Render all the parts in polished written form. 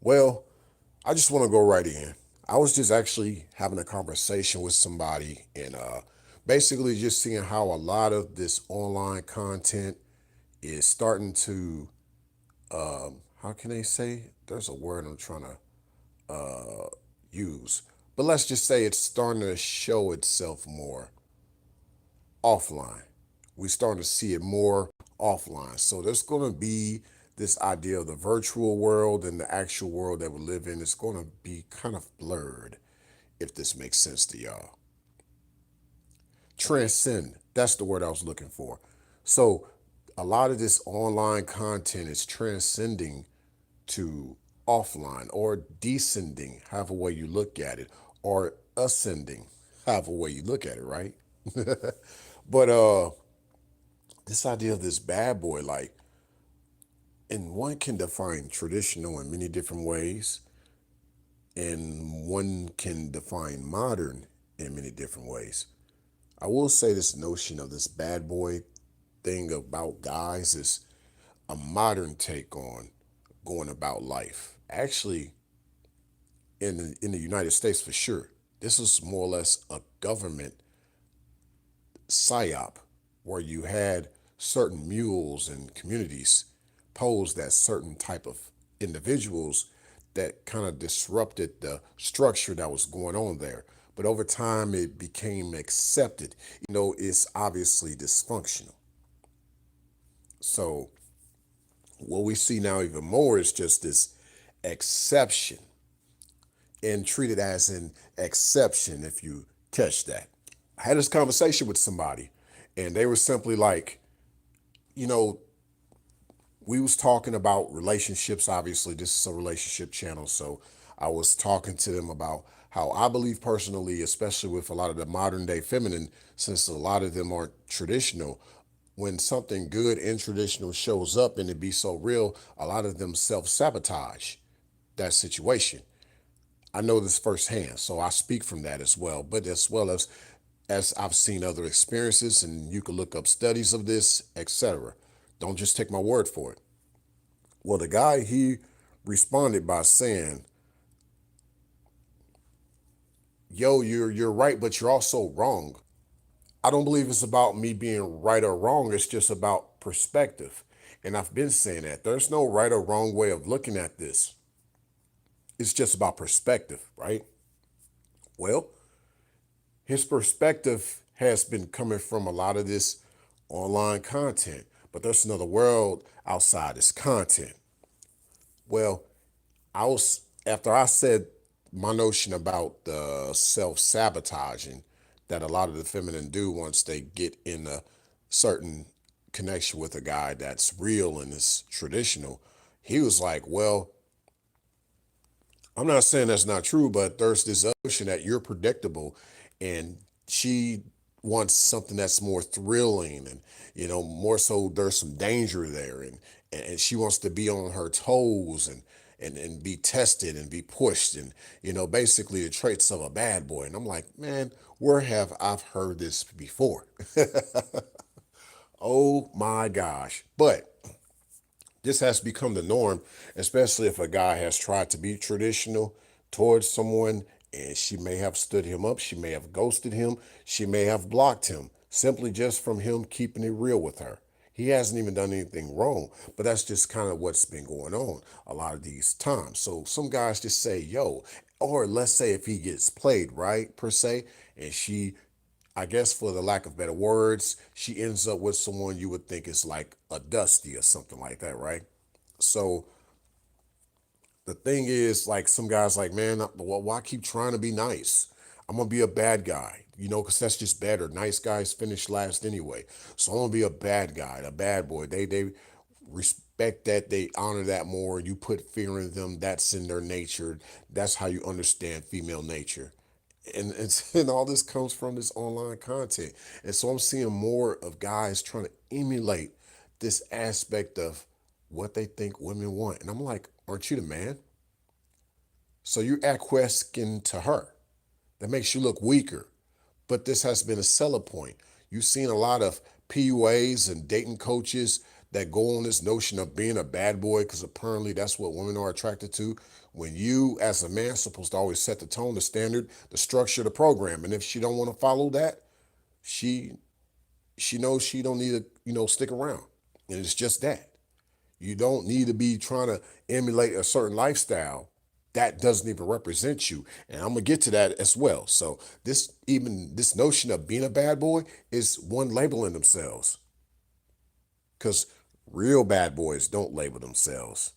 Well, I just want to go right in. I was just actually having a conversation with somebody and basically just seeing how a lot of this online content is starting to, how can they say? There's a word I'm trying to use. But let's just say it's starting to show itself more offline. We're starting to see it more offline. So there's going to be this idea of the virtual world and the actual world that we live in. It's going to be kind of blurred, if this makes sense to y'all. Transcend, that's the word I was looking for. So a lot of this online content is transcending to offline or descending, however way you look at it, or ascending, however way you look at it, right? But this idea of this bad boy, like, and one can define traditional in many different ways, and one can define modern in many different ways. I will say this notion of this bad boy thing about guys is a modern take on going about life. Actually, in the United States for sure, this is more or less a government psyop where you had certain mules and communities posed as certain type of individuals that kind of disrupted the structure that was going on there. But over time, it became accepted. It's obviously dysfunctional. So what we see now even more is just this exception and treated as an exception if you catch that. I had this conversation with somebody and they were simply like, you know, we was talking about relationships. Obviously, this is a relationship channel. So I was talking to them about how I believe personally, especially with a lot of the modern day feminine, since a lot of them aren't traditional, when something good and traditional shows up and it be so real, a lot of them self-sabotage that situation. I know this firsthand, so I speak from that as well. But as well as I've seen other experiences, and you can look up studies of this, etc. Don't just take my word for it. Well, the guy he responded by saying, "Yo, you're right, but you're also wrong." I don't believe it's about me being right or wrong. It's just about perspective, and I've been saying that there's no right or wrong way of looking at this. It's just about perspective, right? Well, his perspective has been coming from a lot of this online content, but there's another world outside this content. Well, I was after I said my notion about the self-sabotaging that a lot of the feminine do once they get in a certain connection with a guy that's real and is traditional. He was like, well, I'm not saying that's not true, but there's this notion that you're predictable, and she wants something that's more thrilling, and more so there's some danger there, and she wants to be on her toes and be tested and be pushed, and basically the traits of a bad boy. And I'm like, man, where have I heard this before? Oh my gosh! But this has become the norm, especially if a guy has tried to be traditional towards someone and she may have stood him up, she may have ghosted him, she may have blocked him simply just from him keeping it real with her. He hasn't even done anything wrong, but that's just kind of what's been going on a lot of these times. So some guys just say, yo, or let's say if he gets played, right, per se, and she, I guess for the lack of better words, she ends up with someone you would think is like a Dusty or something like that, right? So the thing is, like some guys, like, man, why keep trying to be nice? I'm gonna be a bad guy, because that's just better. Nice guys finish last anyway. So I'm gonna be a bad guy, a bad boy. They respect that, they honor that more. You put fear in them. That's in their nature. That's how you understand female nature. And all this comes from this online content. And so I'm seeing more of guys trying to emulate this aspect of what they think women want. And I'm like, aren't you the man? So you acquiescing to her. That makes you look weaker. But this has been a seller point. You've seen a lot of PUAs and dating coaches that go on this notion of being a bad boy, because apparently that's what women are attracted to. When you, as a man, supposed to always set the tone, the standard, the structure, the program, and if she don't want to follow that, she she knows she don't need to, stick around. And it's just that. You don't need to be trying to emulate a certain lifestyle that doesn't even represent you. And I'm gonna get to that as well. So this notion of being a bad boy is one labeling themselves. Because real bad boys don't label themselves.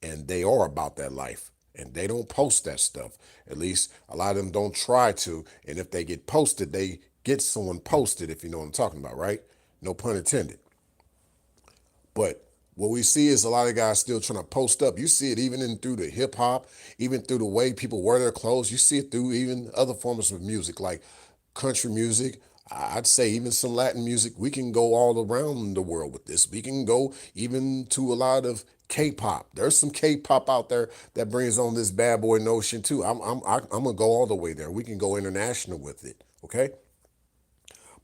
And they are about that life. And they don't post that stuff. At least a lot of them don't try to. And if they get posted, they get someone posted, if you know what I'm talking about, right? No pun intended. But what we see is a lot of guys still trying to post up. You see it even in through the hip hop, even through the way people wear their clothes. You see it through even other forms of music like country music. I'd say even some Latin music. We can go all around the world with this. We can go even to a lot of K-pop. There's some K-pop out there that brings on this bad boy notion too. I'm gonna go all the way there. We can go international with it. Okay.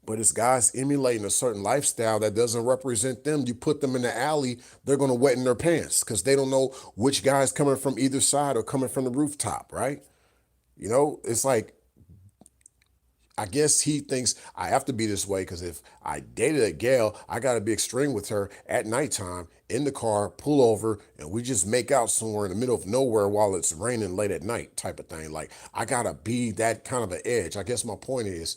But it's guys emulating a certain lifestyle that doesn't represent them. You put them in the alley, they're going to wet in their pants because they don't know which guy's coming from either side or coming from the rooftop, right? It's like, I guess he thinks I have to be this way because if I dated a gal, I got to be extreme with her at nighttime in the car, pull over, and we just make out somewhere in the middle of nowhere while it's raining late at night type of thing. Like, I got to be that kind of an edge. I guess my point is,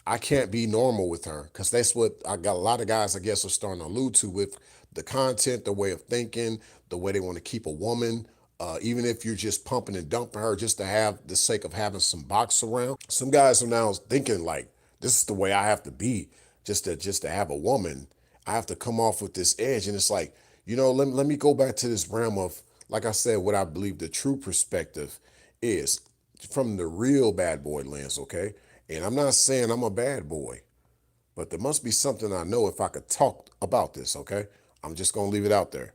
I can't be normal with her because that's what I got. A lot of guys, I guess, are starting to allude to with the content, the way of thinking, the way they want to keep a woman. Even if you're just pumping and dumping her just to have the sake of having some box around. Some guys are now thinking like, this is the way I have to be just to have a woman. I have to come off with this edge. And it's like, let me go back to this realm of, like I said, what I believe the true perspective is from the real bad boy lens, okay? And I'm not saying I'm a bad boy, but there must be something I know if I could talk about this, okay? I'm just gonna leave it out there.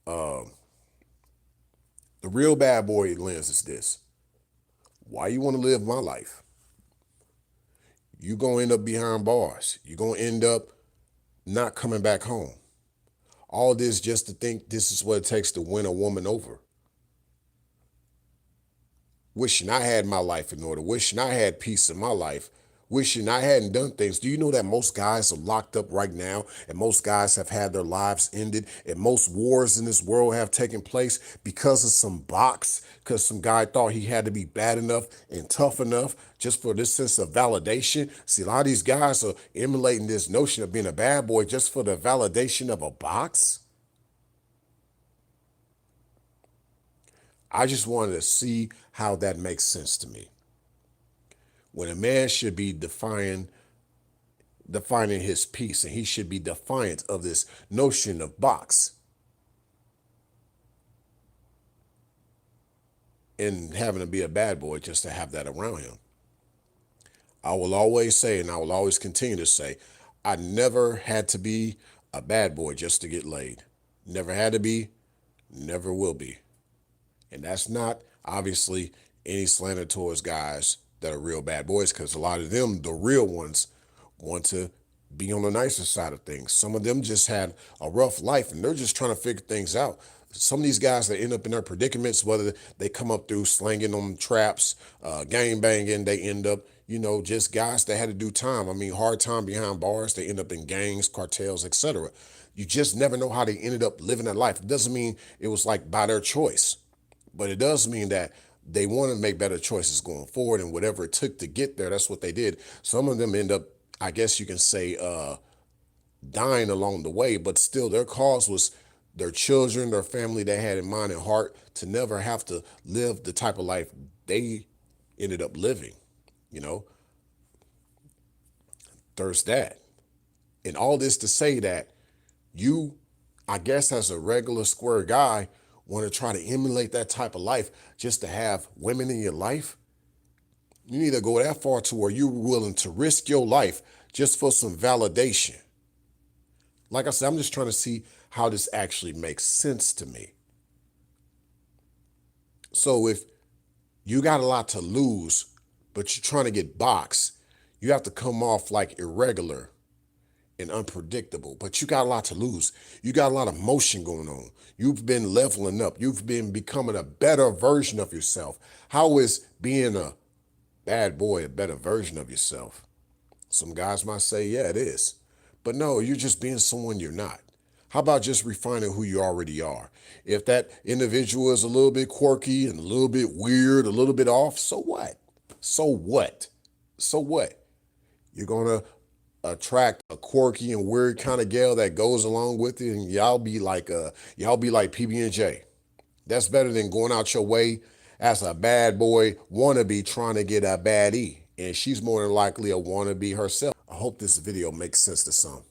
The real bad boy lens is this. Why you wanna live my life? You gonna end up behind bars. You gonna end up not coming back home. All this just to think this is what it takes to win a woman over. Wishing I had my life in order, wishing I had peace in my life, wishing I hadn't done things. Do you know that most guys are locked up right now and most guys have had their lives ended and most wars in this world have taken place because of some box, because some guy thought he had to be bad enough and tough enough just for this sense of validation? See, a lot of these guys are emulating this notion of being a bad boy just for the validation of a box. I just wanted to see how that makes sense to me. When a man should be defining his peace and he should be defiant of this notion of box and having to be a bad boy just to have that around him. I will always say, and I will always continue to say, I never had to be a bad boy just to get laid. Never had to be, never will be. And that's not obviously any slander towards guys that are real bad boys, because a lot of them, the real ones, want to be on the nicer side of things. Some of them just had a rough life and they're just trying to figure things out. Some of these guys that end up in their predicaments, whether they come up through slanging on traps, gang banging, they end up, just guys that had to do time. I mean, hard time behind bars. They end up in gangs, cartels, etc. You just never know how they ended up living that life. It doesn't mean it was like by their choice, but it does mean that they want to make better choices going forward, and whatever it took to get there, that's what they did. Some of them end up, I guess you can say, dying along the way, but still their cause was their children, their family they had in mind and heart to never have to live the type of life they ended up living. You know, there's that. And all this to say that you, I guess, as a regular square guy, want to try to emulate that type of life just to have women in your life. You need to go that far to where you're willing to risk your life just for some validation. Like I said, I'm just trying to see how this actually makes sense to me. So if you got a lot to lose, but you're trying to get boxed, you have to come off like irregular and unpredictable, but you got a lot to lose. You got a lot of motion going on. You've been leveling up. You've been becoming a better version of yourself. How is being a bad boy a better version of yourself? Some guys might say, yeah, it is. But no, you're just being someone you're not. How about just refining who you already are? If that individual is a little bit quirky and a little bit weird, a little bit off, so what? So what? So what? You're going to attract a quirky and weird kind of gal that goes along with it, and y'all be like PB&J. That's better than going out your way as a bad boy wannabe trying to get a baddie. And she's more than likely a wannabe herself. I hope this video makes sense to some.